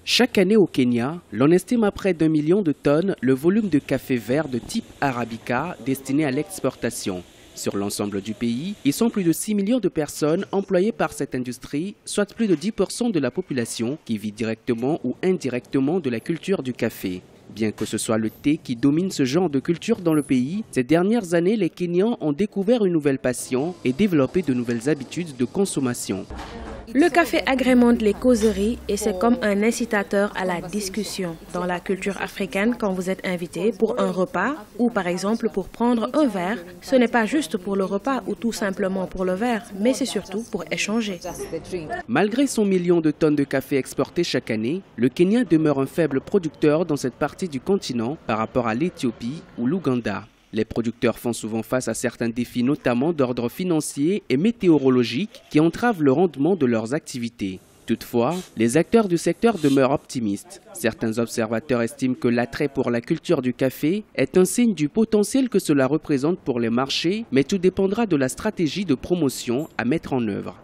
Chaque année au Kenya, l'on estime à près d'1 million de tonnes le volume de café vert de type Arabica destiné à l'exportation. Sur l'ensemble du pays, ils sont plus de 6 millions de personnes employées par cette industrie, soit plus de 10% de la population qui vit directement ou indirectement de la culture du café. Bien que ce soit le thé qui domine ce genre de culture dans le pays, ces dernières années, les Kenyans ont découvert une nouvelle passion et développé de nouvelles habitudes de consommation. Le café agrémente les causeries et c'est comme un incitateur à la discussion. Dans la culture africaine, quand vous êtes invité pour un repas ou par exemple pour prendre un verre, ce n'est pas juste pour le repas ou tout simplement pour le verre, mais c'est surtout pour échanger. Malgré son million de tonnes de café exportées chaque année, le Kenya demeure un faible producteur dans cette partie du continent par rapport à l'Éthiopie ou l'Ouganda. Les producteurs font souvent face à certains défis, notamment d'ordre financier et météorologique, qui entravent le rendement de leurs activités. Toutefois, les acteurs du secteur demeurent optimistes. Certains observateurs estiment que l'attrait pour la culture du café est un signe du potentiel que cela représente pour les marchés, mais tout dépendra de la stratégie de promotion à mettre en œuvre.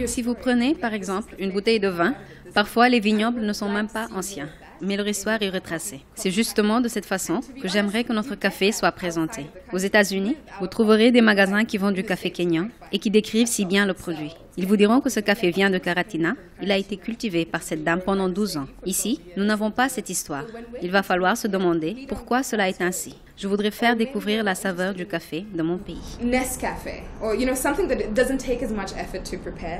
Si vous prenez, par exemple, une bouteille de vin, parfois les vignobles ne sont même pas anciens, mais leur histoire est retracée. C'est justement de cette façon que j'aimerais que notre café soit présenté. Aux États-Unis, vous trouverez des magasins qui vendent du café kényan et qui décrivent si bien le produit. Ils vous diront que ce café vient de Karatina. Il a été cultivé par cette dame pendant 12 ans. Ici, nous n'avons pas cette histoire. Il va falloir se demander pourquoi cela est ainsi. Je voudrais faire découvrir la saveur du café de mon pays.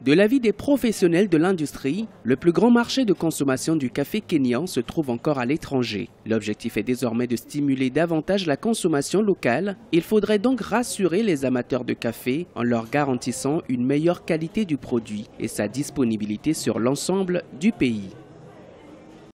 De l'avis des professionnels de l'industrie, le plus grand marché de consommation du café kényan se trouve encore à l'étranger. L'objectif est désormais de stimuler davantage la consommation locale. Il faudrait donc rassurer les amateurs de café en leur garantissant une meilleure qualité du produit et sa disponibilité sur l'ensemble du pays.